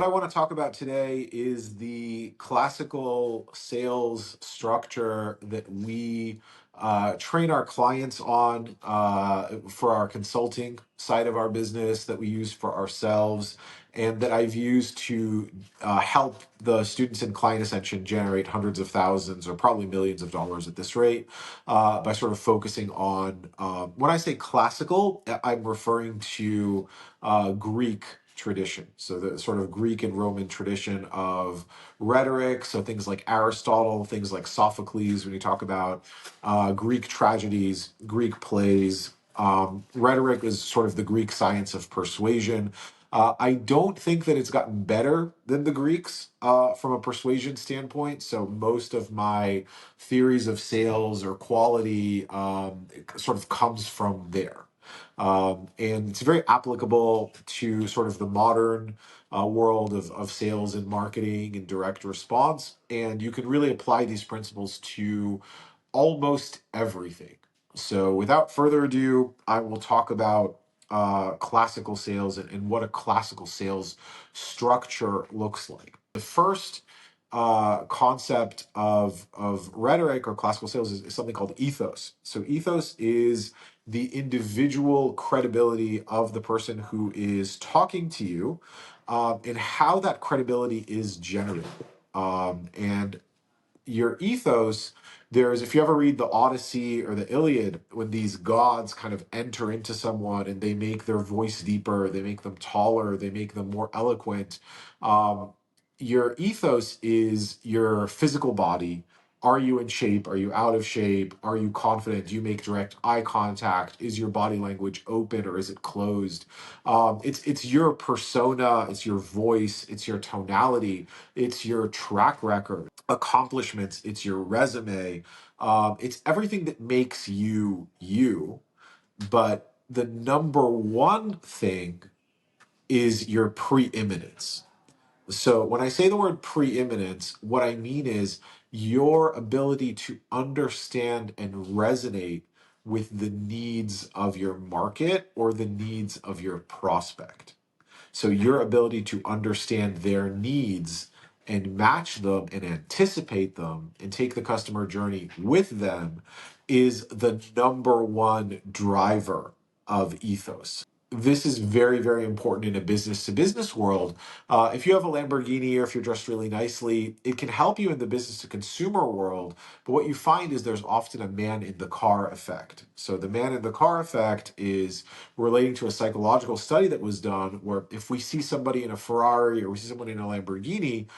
what I want to talk about today is the classical sales structure that we train our clients on for our consulting side of our business, that we use for ourselves, and that I've used to help the students in Client Ascension generate hundreds of thousands or probably millions of dollars at this rate by sort of focusing on, when I say classical, I'm referring to Greek tradition. So the sort of Greek and Roman tradition of rhetoric. So things like Aristotle, things like Sophocles, when you talk about Greek tragedies, Greek plays. Rhetoric is sort of the Greek science of persuasion. I don't think that it's gotten better than the Greeks from a persuasion standpoint. So most of my theories of sales or quality sort of comes from there. And it's very applicable to sort of the modern world of sales and marketing and direct response. And you can really apply these principles to almost everything. So, without further ado, I will talk about classical sales and what a classical sales structure looks like. The first concept of rhetoric or classical sales is something called ethos. So, ethos is the individual credibility of the person who is talking to you, and how that credibility is generated. And your ethos, there's, if you ever read the Odyssey or the Iliad, when these gods kind of enter into someone and they make their voice deeper, they make them taller, they make them more eloquent. um, your ethos is your physical body. Are you in shape? Are you out of shape? Are you confident? Do you make direct eye contact? Is your body language open or is it closed? It's your persona, it's your voice, it's your tonality, it's your track record, accomplishments, it's your resume, it's everything that makes you you. But the number one thing is your preeminence. So when I say the word preeminence, what I mean is your ability to understand and resonate with the needs of your market or the needs of your prospect. So your ability to understand their needs and match them and anticipate them and take the customer journey with them is the number one driver of ethos. This is very, very important in a business to business world. If you have a Lamborghini or if you're dressed really nicely, it can help you in the business to consumer world. But what you find is there's often a man in the car effect. So the man in the car effect is relating to a psychological study that was done where if we see somebody in a Ferrari or we see somebody in a Lamborghini,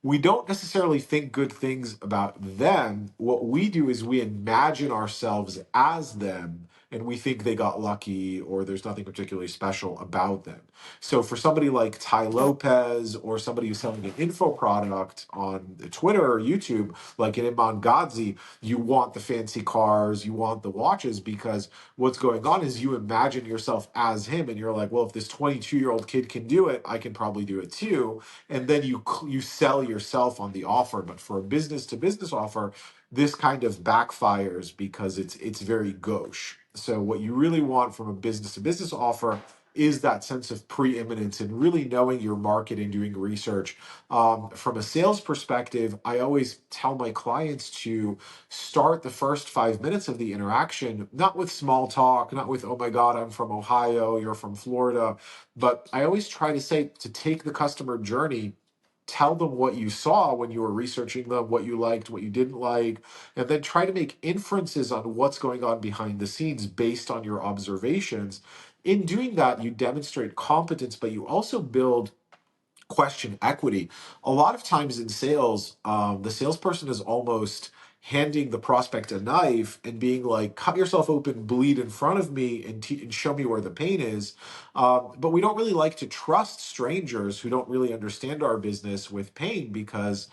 we don't necessarily think good things about them. What we do is we imagine ourselves as them and we think they got lucky or there's nothing particularly special about them. So for somebody like Ty Lopez or somebody who's selling an info product on Twitter or YouTube, like an Iman Gadzhi, you want the fancy cars, you want the watches, because what's going on is you imagine yourself as him and you're like, well, if this 22-year-old kid can do it, I can probably do it too. And then you sell yourself on the offer. But for a business to business offer, this kind of backfires because it's very gauche. So what you really want from a business to business offer is that sense of preeminence and really knowing your market and doing research. From a sales perspective, I always tell my clients to start the first 5 minutes of the interaction, not with small talk, not with, oh my God, I'm from Ohio, you're from Florida. But I always try to say to take the customer journey. Tell them what you saw when you were researching them, what you liked, what you didn't like, and then try to make inferences on what's going on behind the scenes based on your observations. In doing that, you demonstrate competence, but you also build question equity. A lot of times in sales, the salesperson is almost handing the prospect a knife and being like, cut yourself open, bleed in front of me, and show me where the pain is. But we don't really like to trust strangers who don't really understand our business with pain, because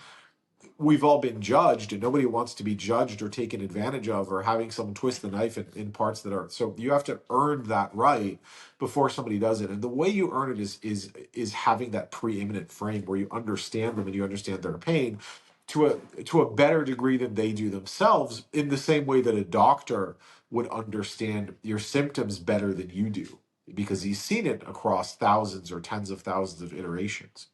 we've all been judged and nobody wants to be judged or taken advantage of or having someone twist the knife in parts that are, so you have to earn that right before somebody does it. And the way you earn it is having that preeminent frame where you understand them and you understand their pain to a better degree than they do themselves, in the same way that a doctor would understand your symptoms better than you do, because he's seen it across thousands or tens of thousands of iterations.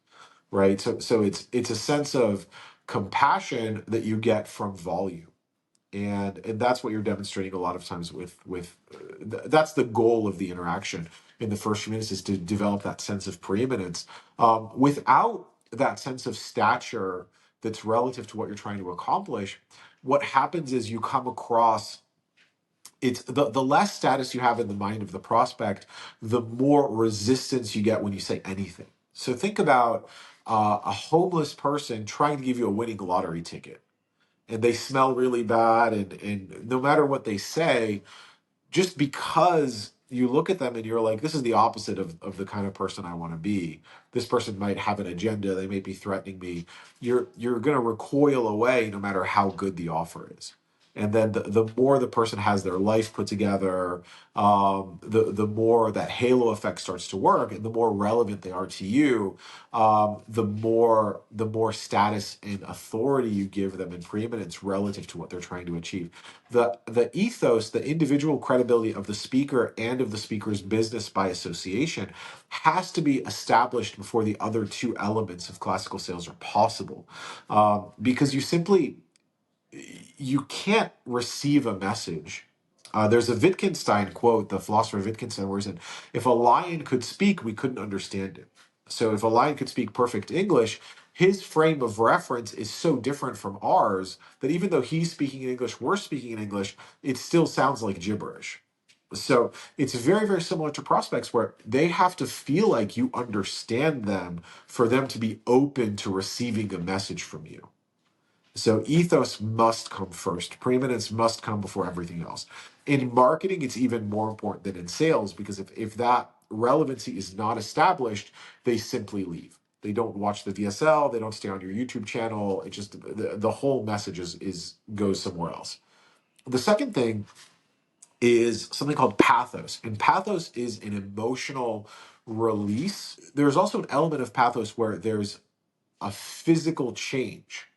right? So it's a sense of compassion that you get from volume, and that's what you're demonstrating a lot of times that's the goal of the interaction in the first few minutes, is to develop that sense of preeminence. Without that sense of stature that's relative to what you're trying to accomplish, what happens is you come across, it's the less status you have in the mind of the prospect, the more resistance you get when you say anything. So think about a homeless person trying to give you a winning lottery ticket, and they smell really bad, and no matter what they say, just because you look at them and you're like, this is the opposite of the kind of person I want to be. This person might have an agenda, they may be threatening me. You're going to recoil away no matter how good the offer is. And then the more the person has their life put together, the more that halo effect starts to work, and the more relevant they are to you, the more status and authority you give them in preeminence relative to what they're trying to achieve. The ethos, the individual credibility of the speaker and of the speaker's business by association, has to be established before the other two elements of classical sales are possible, because you can't receive a message. There's a Wittgenstein quote, the philosopher Wittgenstein, where he said, if a lion could speak, we couldn't understand it. So if a lion could speak perfect English, his frame of reference is so different from ours that even though he's speaking in English, we're speaking in English, it still sounds like gibberish. So it's very, very similar to prospects, where they have to feel like you understand them for them to be open to receiving a message from you. So ethos must come first. Preeminence must come before everything else. In marketing, it's even more important than in sales, because if that relevancy is not established, they simply leave. They don't watch the VSL, they don't stay on your YouTube channel. It just the whole message is goes somewhere else. The second thing is something called pathos. And pathos is an emotional release. There's also an element of pathos where there's a physical change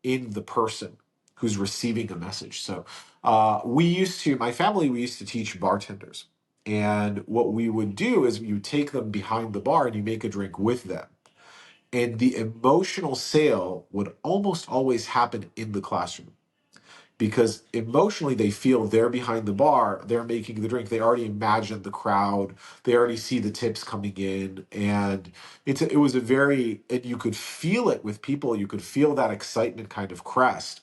in the person who's receiving a message. So my family, we used to teach bartenders. And what we would do is you take them behind the bar and you make a drink with them. And the emotional sale would almost always happen in the classroom, because emotionally they feel they're behind the bar, they're making the drink, they already imagine the crowd, they already see the tips coming in, and it was a very, and you could feel it with people, you could feel that excitement kind of crest.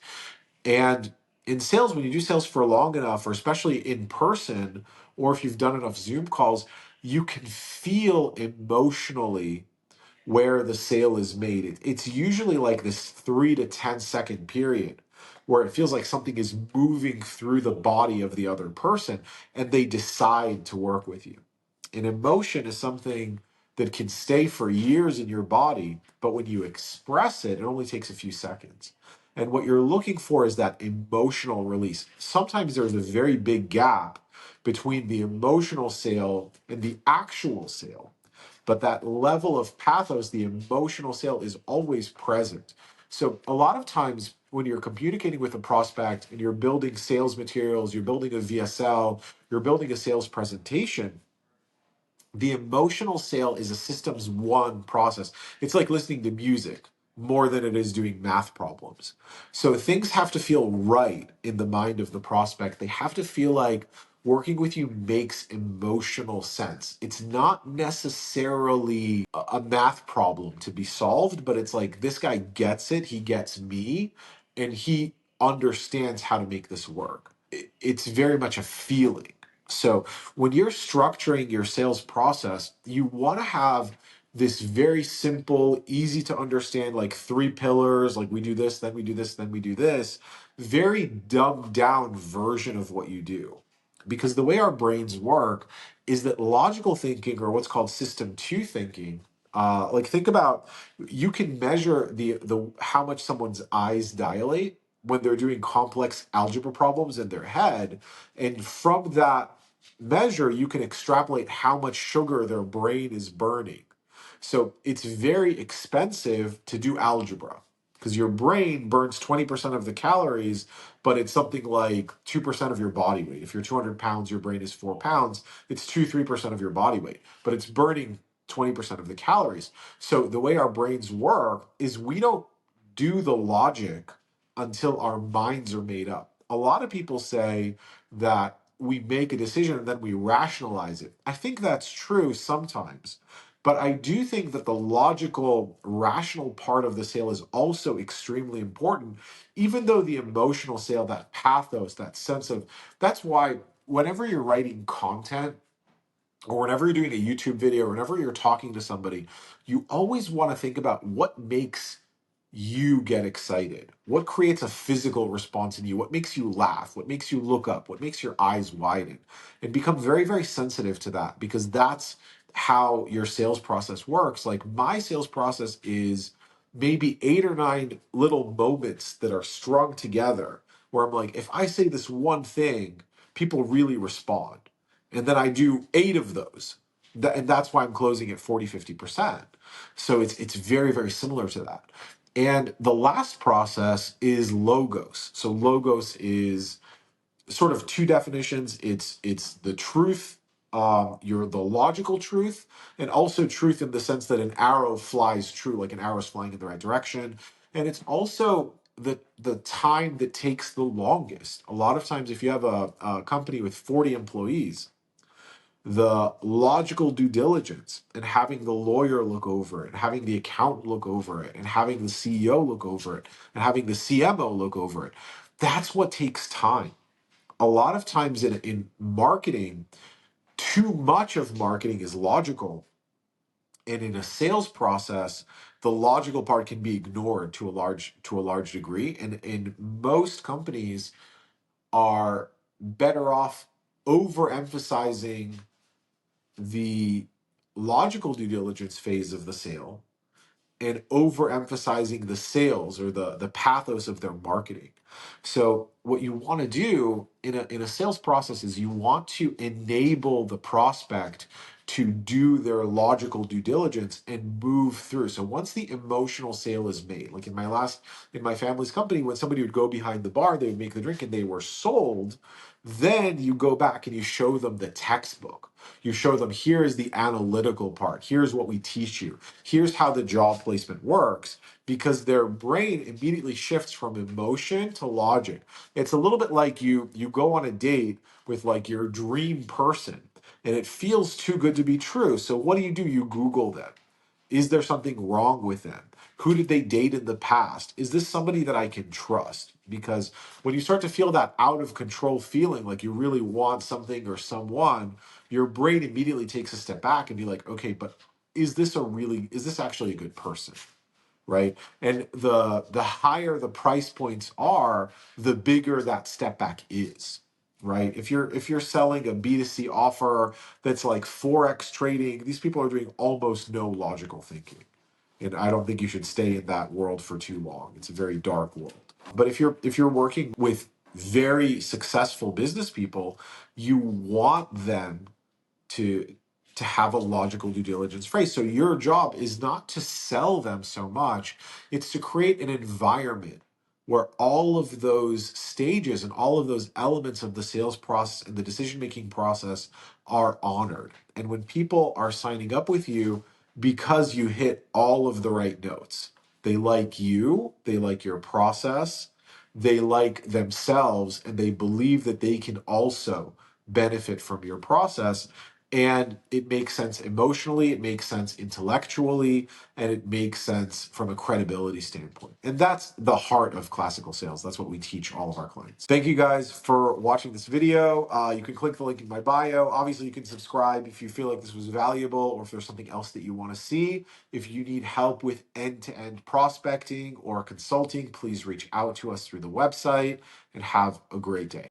And in sales, when you do sales for long enough, or especially in person, or if you've done enough Zoom calls, you can feel emotionally where the sale is made. It's usually like this 3 to 10 second period where it feels like something is moving through the body of the other person, and they decide to work with you. An emotion is something that can stay for years in your body, but when you express it, it only takes a few seconds. And what you're looking for is that emotional release. Sometimes there's a very big gap between the emotional sale and the actual sale, but that level of pathos, the emotional sale, is always present. So a lot of times when you're communicating with a prospect and you're building sales materials, you're building a VSL, you're building a sales presentation, the emotional sale is a systems one process. It's like listening to music more than it is doing math problems. So things have to feel right in the mind of the prospect. They have to feel like working with you makes emotional sense. It's not necessarily a math problem to be solved, but it's like, this guy gets it, he gets me, and he understands how to make this work. It's very much a feeling. So when you're structuring your sales process, you want to have this very simple, easy to understand, like 3 pillars, like we do this, then we do this, then we do this, very dumbed down version of what you do. Because the way our brains work is that logical thinking, or what's called system two thinking, like think about, you can measure the how much someone's eyes dilate when they're doing complex algebra problems in their head, and from that measure, you can extrapolate how much sugar their brain is burning. So it's very expensive to do algebra because your brain burns 20% of the calories, but it's something like 2% of your body weight. If you're 200 pounds, your brain is 4 pounds, it's 3% of your body weight, but it's burning 20% of the calories. So the way our brains work is we don't do the logic until our minds are made up. A lot of people say that we make a decision and then we rationalize it. I think that's true sometimes, but I do think that the logical, rational part of the sale is also extremely important, even though the emotional sale, that pathos, that sense of, that's why whenever you're writing content, or whenever you're doing a YouTube video, or whenever you're talking to somebody, you always want to think about what makes you get excited, what creates a physical response in you, what makes you laugh, what makes you look up, what makes your eyes widen, and become very, very sensitive to that, because that's how your sales process works. Like my sales process is maybe 8 or 9 little moments that are strung together where I'm like, if I say this one thing, people really respond. And then I do 8 of those. And that's why I'm closing at 40, 50%. So it's very, very similar to that. And the last process is logos. So logos is sort of two definitions. It's the truth, you're the logical truth, and also truth in the sense that an arrow flies true, like an arrow is flying in the right direction. And it's also the time that takes the longest. A lot of times, if you have a company with 40 employees, the logical due diligence and having the lawyer look over it, and having the accountant look over it, and having the CEO look over it, and having the CMO look over it, that's what takes time. A lot of times in marketing, too much of marketing is logical. And in a sales process, the logical part can be ignored to a large degree. And most companies are better off overemphasizing the logical due diligence phase of the sale and overemphasizing the sales or the pathos of their marketing. So what you want to do in a sales process is you want to enable the prospect to do their logical due diligence and move through. So once the emotional sale is made, like in my family's company, when somebody would go behind the bar, they would make the drink and they were sold, then you go back and you show them the textbook. You show them, here is the analytical part. Here's what we teach you. Here's how the job placement works, because their brain immediately shifts from emotion to logic. It's a little bit like you go on a date with like your dream person and it feels too good to be true. So what do? You Google them. Is there something wrong with them? Who did they date in the past? Is this somebody that I can trust? Because when you start to feel that out of control feeling, like you really want something or someone, your brain immediately takes a step back and be like, okay, but is this actually a good person? Right? And the higher the price points are, the bigger that step back is. Right? If you're selling a B2C offer that's like Forex trading, these people are doing almost no logical thinking. And I don't think you should stay in that world for too long. It's a very dark world. But if you're working with very successful business people, you want them to have a logical due diligence phrase. So your job is not to sell them so much, it's to create an environment where all of those stages and all of those elements of the sales process and the decision making process are honored. And when people are signing up with you because you hit all of the right notes, they like you, they like your process, they like themselves, and they believe that they can also benefit from your process. And it makes sense emotionally, it makes sense intellectually, and it makes sense from a credibility standpoint. And that's the heart of classical sales. That's what we teach all of our clients. Thank you guys for watching this video. You can click the link in my bio. Obviously, you can subscribe if you feel like this was valuable, or if there's something else that you want to see. If you need help with end-to-end prospecting or consulting, please reach out to us through the website, and have a great day.